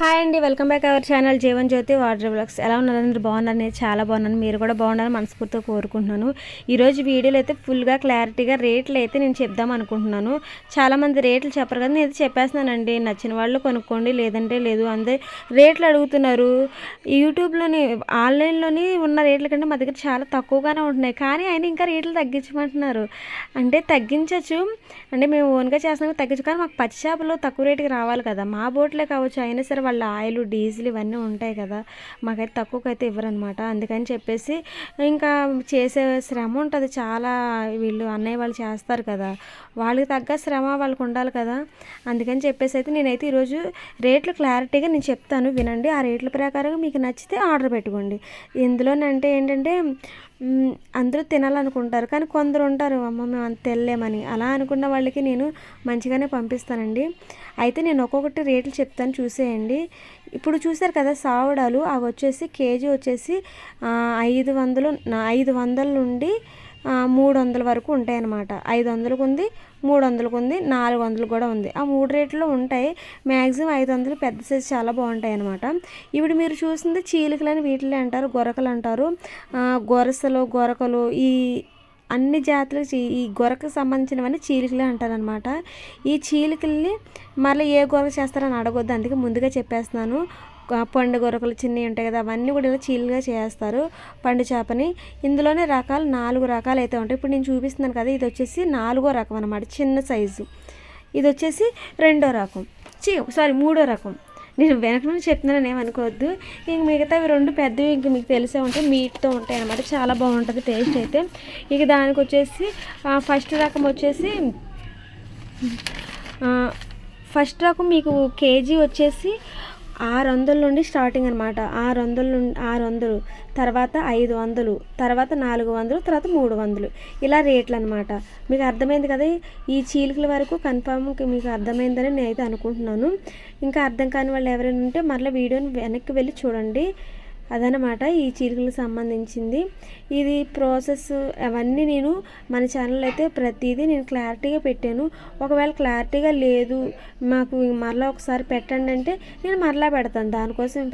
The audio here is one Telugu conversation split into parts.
హాయ్ అండి, welcome back our channel Jeevan Jyothi water blogs. ఎలా ఉన్నారు? అందరూ బాగున్నారు. నేను చాలా బాగున్నాను. మీరు కూడా బాగున్నారని మనస్ఫూర్తిగా కోరుకుంటున్నాను. ఈరోజు వీడియోలో అయితే ఫుల్గా క్లారిటీగా రేట్లు అయితే నేను చెప్దాం అనుకుంటున్నాను. చాలామంది రేట్లు చెప్పరు కదా, నేను చెప్పేస్తున్నానండి. నచ్చిన వాళ్ళు కొనుక్కోండి, లేదంటే లేదు. అందరూ రేట్లు అడుగుతున్నారు. యూట్యూబ్లోని ఆన్లైన్లోని ఉన్న రేట్ల కంటే మా దగ్గర చాలా తక్కువగానే ఉంటున్నాయి, కానీ ఆయన ఇంకా రేట్లు తగ్గించమంటున్నారు. అంటే తగ్గించవచ్చు, అంటే మేము ఓన్గా చేస్తున్నాం, తగ్గించు. కానీ మాకు పచ్చి చేపలు తక్కువ రేటుకి రావాలి కదా, మా బోట్లే కావచ్చు, అయినా సరే వాళ్ళ ఆయిల్ డీజిల్ ఇవన్నీ ఉంటాయి కదా, మాకైతే తక్కువకైతే ఇవ్వరనమాట. అందుకని చెప్పేసి ఇంకా చేసే శ్రమ ఉంటుంది చాలా. వీళ్ళు అన్నయ్య వాళ్ళు చేస్తారు కదా, వాళ్ళకి తగ్గ శ్రమ వాళ్ళకు ఉండాలి కదా. అందుకని చెప్పేసి అయితే నేనైతే ఈరోజు రేట్లు క్లారిటీగా నేను చెప్తాను, వినండి. ఆ రేట్ల ప్రకారం మీకు నచ్చితే ఆర్డర్ పెట్టుకోండి. ఇందులోనంటే ఏంటంటే అందరూ తినాలనుకుంటారు, కానీ కొందరు ఉంటారు అమ్మ మేము అంత తెల్లేమని. అలా అనుకున్న వాళ్ళకి నేను మంచిగానే పంపిస్తానండి. అయితే నేను ఒక్కొక్కటి రేట్లు చెప్తాను, చూసేయండి. ఇప్పుడు చూసారు కదా సావడాలు, అవి వచ్చేసి కేజీ వచ్చేసి 500 నుండి 300 వరకు ఉంటాయన్నమాట. 500కు ఉంది, 300కు ఉంది, 400 కూడా ఉంది. ఆ 3 రేట్లో ఉంటాయి. మ్యాక్సిమం 500 పెద్ద సైజు చాలా బాగుంటాయి అన్నమాట. ఇప్పుడు మీరు చూసింది చీలికలని వీటిలే అంటారు, గొరకలు అంటారు. గొరసలు, గొరకలు, ఈ అన్ని జాతులు ఈ గొరకకు సంబంధించినవన్నీ చీలికలే అంటారనమాట. ఈ చీలికల్ని మళ్ళీ ఏ గొరక చేస్తారని అడగొద్దు, అందుకే ముందుగా చెప్పేస్తున్నాను. పండు గొరకలు చిన్నవి ఉంటాయి కదా, అవన్నీ కూడా ఇలా చీలుగా చేస్తారు పండు చేపని. ఇందులోనే రకాలు 4 రకాలు అయితే ఉంటాయి. ఇప్పుడు నేను చూపిస్తున్నాను కదా, ఇది వచ్చేసి 4వ రకం అనమాట, చిన్న సైజు. ఇది వచ్చేసి 2వ రకం, 3వ రకం. నేను వెనక నుంచి చెప్తున్నాను, ఏమనుకోవద్దు. ఇంక మిగతావి 2 పెద్దవి ఇంక మీకు తెలిసే ఉంటాయి, మీట్తో ఉంటాయి అనమాట. చాలా బాగుంటుంది టేస్ట్ అయితే. ఇక దానికి వచ్చేసి ఫస్ట్ రకం మీకు కేజీ వచ్చేసి 600 నుండి స్టార్టింగ్ అనమాట. 600, తర్వాత 500, తర్వాత 400, తర్వాత 300, ఇలా రేట్లు అనమాట. మీకు అర్థమైంది కదా, ఈ చీలికల వరకు కన్ఫామ్ మీకు అర్థమైందని నేనైతే అనుకుంటున్నాను. ఇంకా అర్థం కాని వాళ్ళు ఎవరైనా ఉంటే మరలా వీడియోని వెనక్కి వెళ్ళి చూడండి. అదనమాట ఈ చీలికలకు సంబంధించింది. ఇది ప్రాసెస్ అవన్నీ నేను మన ఛానల్ అయితే ప్రతిదీ నేను క్లారిటీగా పెట్టాను. ఒకవేళ క్లారిటీగా లేదు, మాకు మరలా ఒకసారి పెట్టండి అంటే నేను మరలా పెడతాను. దానికోసం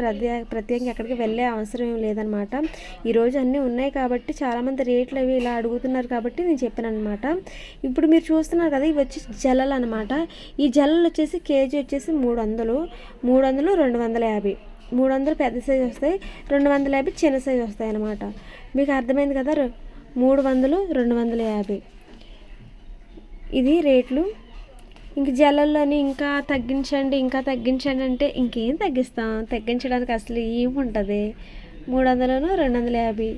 ప్రత్యేకంగా ఎక్కడికి వెళ్ళే అవసరం ఏం లేదనమాట. ఈరోజు అన్నీ ఉన్నాయి కాబట్టి చాలామంది రేట్లు అవి ఇలా అడుగుతున్నారు కాబట్టి నేను చెప్పాను అనమాట. ఇప్పుడు మీరు చూస్తున్నారు కదా, ఇవి వచ్చి జల్లలు అనమాట. ఈ జల్లలు వచ్చేసి కేజీ వచ్చేసి 300, 250. 300 పెద్ద సైజు వస్తాయి, 250 చిన్న సైజు వస్తాయి అన్నమాట. మీకు అర్థమైంది కదా, 300, 250 ఇది రేట్లు. ఇంక జల్లల్లోని ఇంకా తగ్గించండి అంటే ఇంకేం తగ్గిస్తాం, తగ్గించడానికి అసలు ఏముంటుంది. 300, 250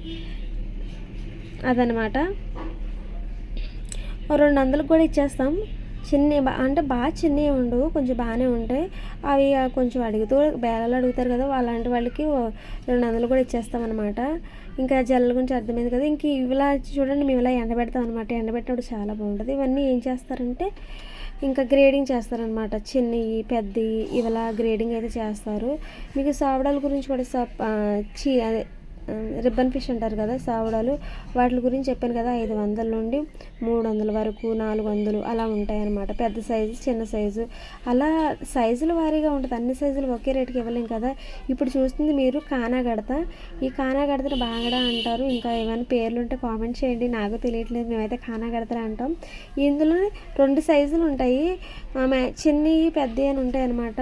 అదనమాట. 200కు కూడా ఇచ్చేస్తాం. అంటే బాగా చిన్నవి ఉండవు, కొంచెం బాగానే ఉంటాయి. అవి కొంచెం బేరాలు అడుగుతారు కదా, అలాంటి వాళ్ళకి 200 కూడా ఇచ్చేస్తామన్నమాట. ఇంకా జల్లల గురించి అర్థమైంది కదా. ఇంక ఇవిలా చూడండి, మేము ఇలా ఎండబెడతాం అనమాట. ఎండబెట్టినప్పుడు చాలా బాగుంటుంది. ఇవన్నీ ఏం చేస్తారంటే ఇంకా గ్రేడింగ్ చేస్తారనమాట. చిన్నవి, పెద్దవి ఇవిలా గ్రేడింగ్ అయితే చేస్తారు. మీకు సావడాల గురించి కూడా అదే రిబ్బన్ ఫిష్ అంటారు కదా, సావడాలు, వాటి గురించి చెప్పాను కదా. 500 నుండి 300 వరకు, 400 అలా ఉంటాయి అన్నమాట. పెద్ద సైజు, చిన్న సైజు, అలా సైజుల వారీగా ఉంటుంది. అన్ని సైజులు ఒకే రేటుకి ఇవ్వలేం కదా. ఇప్పుడు చూస్తుంది మీరు కానాగడత. ఈ కానాగడతని బాగడ అంటారు. ఇంకా ఏమైనా పేర్లు ఉంటే కామెంట్ చేయండి, నాకు తెలియట్లేదు. మేమైతే కానాగడతలు అంటాం. ఇందులో 2 సైజులు ఉంటాయి, చిన్నవి పెద్దవి అని ఉంటాయి అన్నమాట.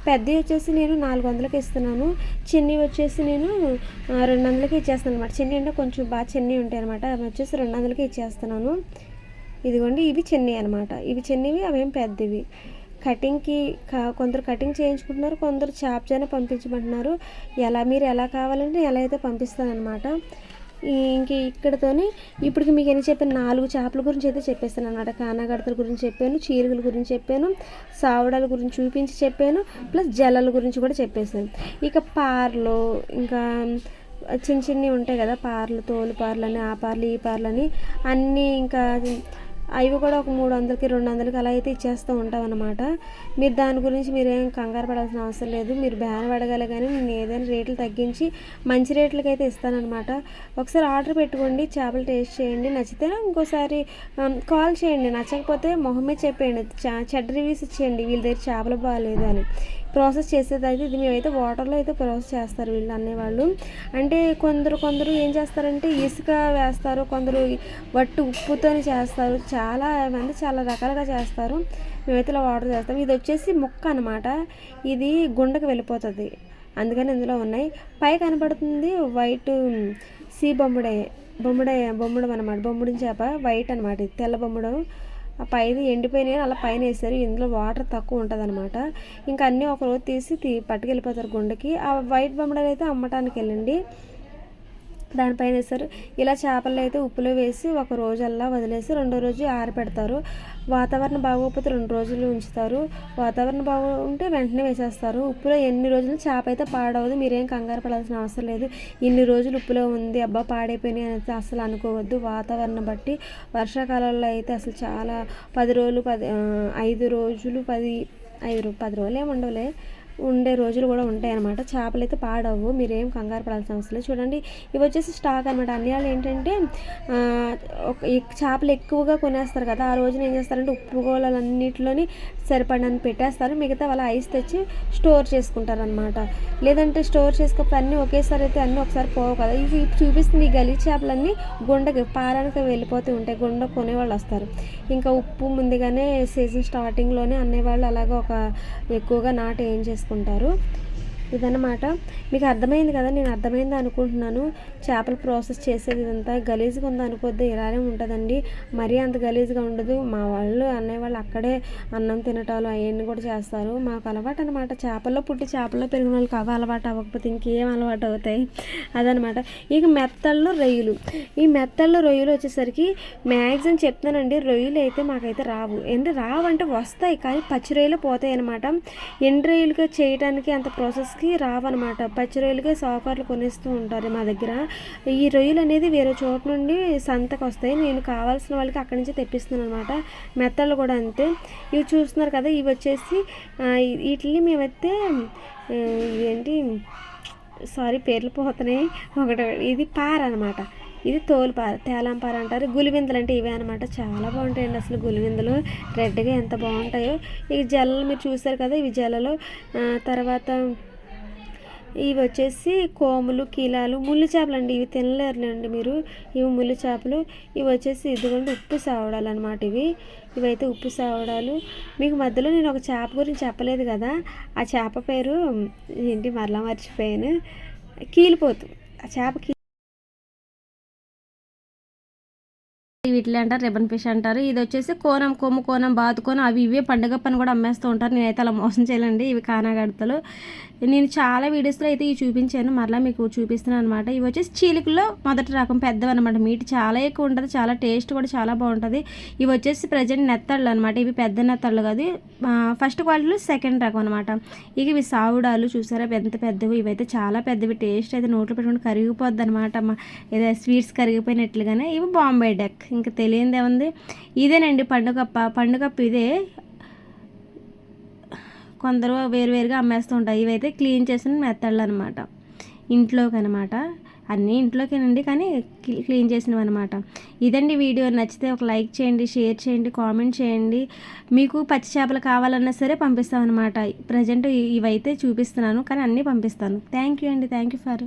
పెద్దవి వచ్చేసి నేను 400కి ఇస్తున్నాను, చిన్నవి వచ్చేసి నేను 200కి ఇచ్చేస్తాను అనమాట. చిన్ని అంటే కొంచెం బాగా చిన్నవి ఉంటాయి అనమాట, అవి వచ్చేసి 200కి ఇచ్చేస్తున్నాను. ఇదిగోండి, ఇవి చిన్నవి అనమాట. ఇవి చిన్నవి, అవేం పెద్దవి. కటింగ్కి కొందరు కటింగ్ చేయించుకుంటున్నారు, కొందరు చాప్జానే పంపించమంటున్నారు. మీరు ఎలా కావాలంటే ఎలా అయితే పంపిస్తానమాట. ఇంక ఇక్కడతోని ఇప్పటికి మీకు ఎన్ని చెప్పాను, 4 చేపల గురించి అయితే చెప్పేస్తాను అన్నమాట. కానాగడతల గురించి చెప్పాను, చీరగల గురించి చెప్పాను, సావడాల గురించి చూపించి చెప్పాను, ప్లస్ జల్లల గురించి కూడా చెప్పేసాను. ఇక పార్లు, ఇంకా చిన్నవి ఉంటాయి కదా పార్లు, తోలు పార్లని, ఆ పార్లు, ఈ పార్లని అన్నీ, ఇంకా అవి కూడా ఒక 300కి, 200కి అలా అయితే ఇచ్చేస్తూ ఉంటాం అన్నమాట. మీరు దాని గురించి మీరేం కంగారు పడాల్సిన అవసరం లేదు. మీరు బేరం అడగాలి, కానీ నేను ఏదైనా రేట్లు తగ్గించి మంచి రేట్లకి అయితే ఇస్తానన్నమాట. ఒకసారి ఆర్డర్ పెట్టుకోండి, చేపలు టేస్ట్ చేయండి, నచ్చితే ఇంకోసారి కాల్ చేయండి. నచ్చకపోతే మొహమే చెప్పేయండి, చెడ్డ రివ్యూస్ ఇచ్చేయండి, వీళ్ళ దగ్గర చేపలు బాగాలేదు అని. ప్రాసెస్ చేసేది అయితే ఇది మేమైతే వాటర్లో అయితే ప్రాసెస్ చేస్తారు వీళ్ళు అనేవాళ్ళు. అంటే కొందరు ఏం చేస్తారంటే ఇసుక వేస్తారు, కొందరు వట్టి ఉప్పుతోని చేస్తారు, చాలా మంది చాలా రకాలుగా చేస్తారు. మేమైతే ఇలా వాటర్ చేస్తాం. ఇది వచ్చేసి ముక్క అనమాట, ఇది గుండెకి వెళ్ళిపోతుంది, అందుకని ఇందులో ఉన్నాయి. పై కనపడుతుంది వైట్ సీ బొమ్ముడం అనమాట, బొమ్ముడిన చేప వైట్ అనమాట, ఇది తెల్ల బొమ్ముడం. ఆ పైది ఎండిపోయినాయి అలా పైన వేసారు, ఇందులో వాటర్ తక్కువ ఉంటుంది అనమాట. ఇంకా అన్నీ ఒకరోజు తీసి పట్టుకెళ్ళిపోతారు గుండెకి. ఆ వైట్ బొమ్మడలు అయితే అమ్మటానికి వెళ్ళండి, దానిపైన వేస్తారు. ఇలా చేపలు అయితే ఉప్పులో వేసి ఒక రోజల్లా వదిలేసి రెండో రోజు ఆరబెడతారు. వాతావరణం బాగోకపోతే 2 రోజులు ఉంచుతారు, వాతావరణం బాగుంటే వెంటనే వేసేస్తారు. ఉప్పులో ఎన్ని రోజులు చేప అయితే పాడవదు, మీరేం కంగారు పడాల్సిన అవసరం లేదు. ఇన్ని రోజులు ఉప్పులో ఉంది అబ్బా పాడైపోయినాయి అనేది అసలు అనుకోవద్దు. వాతావరణం బట్టి వర్షాకాలంలో అయితే అసలు చాలా 10 రోజులు 5 రోజులు 10 రోజులు ఏమి ఉండవులే, ఉండే రోజులు కూడా ఉంటాయి అన్నమాట. చేపలు అయితే పాడవు, మీరేం కంగారు పడాల్సిన అవసరం లేదు. చూడండి ఇవి వచ్చేసి స్టాక్ అనమాట. అన్యాలు ఏంటంటే ఈ చేపలు ఎక్కువగా కొనేస్తారు కదా, ఆ రోజున ఏం చేస్తారంటే ఉప్పు గోళాలన్నింటిలోని సరిపడినంత పెట్టేస్తారు, మిగతా వాళ్ళ ఐస్ తెచ్చి స్టోర్ చేసుకుంటారు అనమాట. లేదంటే స్టోర్ చేసుకోకపోతే అన్నీ ఒకేసారి అయితే అన్నీ ఒకసారి పోవు కదా. ఇవి చూపిస్తుంది ఈ గలీజ్ చేపలన్నీ గుండెకి పారానికి వెళ్ళిపోతూ ఉంటాయి, గుండె కొనేవాళ్ళు వస్తారు. ఇంకా ఉప్పు ముందుగానే సీజన్ స్టార్టింగ్లోనే అనేవాళ్ళు అలాగా ఎక్కువగా నాటు ఏం చేసుకుంటారు. ఇదన్నమాట. మీకు అర్థమైంది కదా, నేను అర్థమైంది అనుకుంటున్నాను. చేపలు ప్రాసెస్ చేసేది ఇదంతా గలీజ్గా ఉంది అనుకోద్దు, ఇలానే ఉంటుందండి, మరీ అంత గలీజ్గా ఉండదు. మా వాళ్ళు అనేవాళ్ళు అక్కడే అన్నం తినటాలు అవన్నీ కూడా చేస్తారు, మాకు అలవాటు అనమాట. చేపల్లో పుట్టి చేపల్లో పెరిగిన వాళ్ళకి అవి అలవాటు అవ్వకపోతే ఇంకేం అలవాటు అవుతాయి, అదనమాట. ఇక మెత్తల్లో రొయ్యలు. ఈ మెత్తల్లో రొయ్యలు వచ్చేసరికి మ్యాక్సిమం చెప్తానండి, రొయ్యలు అయితే మాకైతే రావు. రావంటే వస్తాయి కానీ పచ్చి రొయ్యలు పోతాయి అనమాట. ఎండు రొయ్యలుగా చేయడానికి అంత ప్రాసెస్ రావన్నమాట. పచ్చి రొయ్యలుగా సాఫర్లు కొనేస్తూ ఉంటారు మా దగ్గర. ఈ రొయ్యలు అనేది వేరే చోట నుండి సంతకు వస్తాయి, నేను కావాల్సిన వాళ్ళకి అక్కడి నుంచి తెప్పిస్తున్నాను అనమాట. మెత్తళ్ళు కూడా అంతే. ఇవి చూస్తున్నారు కదా, ఇవి వచ్చేసి వీటిని మేమైతే పేర్లు పోతున్నాయి. ఇది పార అనమాట, ఇది తోలుపార, తేలాంపార అంటారు. గులివిందలు అంటే ఇవే అనమాట, చాలా బాగుంటాయండి అసలు గులివిందలు, రెడ్గా ఎంత బాగుంటాయో. ఈ జల్లలు మీరు చూసారు కదా, ఇవి జల్లలు. తర్వాత ఇవి వచ్చేసి కోములు, కీలాలు, ముళ్ళు చేపలు అండి, ఇవి తినలేరులేండి మీరు, ఇవి ముళ్ళు చేపలు. ఇవి వచ్చేసి ఇదిగోండి ఉప్పు సావడాలు అనమాట, ఇవైతే ఉప్పు సావడాలు. మీకు మధ్యలో నేను ఒక చేప గురించి చెప్పలేదు కదా, ఆ చేప పేరు మరలా మర్చిపోయాను, కీలిపోతు. ఆ చేప వీటిలో అంటారు రిబన్ ఫిష్ అంటారు. ఇది వచ్చేసి కొమ్ము కోనం బాతు కోనం అవి ఇవే పండుగ పని కూడా అమ్మేస్తూ ఉంటారు. నేనైతే అలా మోసం చేయాలండి, ఇవి కానాగడతలు. నేను చాలా వీడియోస్లో అయితే ఇవి చూపించాను, మరలా మీకు చూపిస్తున్నాను అనమాట. ఇవి వచ్చేసి చీలికల్లో మొదటి రకం పెద్దవి అనమాట, మీట్ చాలా ఎక్కువ ఉంటుంది, చాలా టేస్ట్ కూడా చాలా బాగుంటుంది. ఇవి వచ్చేసి ప్రజెంట్ నెత్తళ్ళు అనమాట, ఇవి పెద్ద నెత్తళ్ళు కాదు, ఫస్ట్ క్వాలిటీలో సెకండ్ రకం అనమాట. ఇక ఇవి సావుడాలు చూసారా ఎంత పెద్దవి, ఇవైతే చాలా పెద్దవి, టేస్ట్ అయితే నోట్లో పెట్టుకుంటే కరిగిపోద్ది అనమాట, ఏదో స్వీట్స్ కరిగిపోయినట్లుగానే. ఇవి బాంబే డక్, ఇంకా తెలియదు ఏముంది, ఇదేనండి పండుగప్ప ఇదే. కొందరు వేరువేరుగా అమ్మేస్తూ ఉంటాయి. ఇవైతే క్లీన్ చేసిన మెత్తళ్ళు అనమాట, ఇంట్లోకి అనమాట, అన్నీ ఇంట్లోకేనండి కానీ క్లీన్ చేసినవి అనమాట. ఇదండి వీడియో, నచ్చితే ఒక లైక్ చేయండి, షేర్ చేయండి, కామెంట్ చేయండి. మీకు పచ్చి చేపలు కావాలన్నా సరే పంపిస్తామన్నమాట. ప్రజెంట్ ఇవైతే చూపిస్తున్నాను కానీ అన్నీ పంపిస్తాను. థ్యాంక్ యూ అండి, థ్యాంక్ యూ ఫర్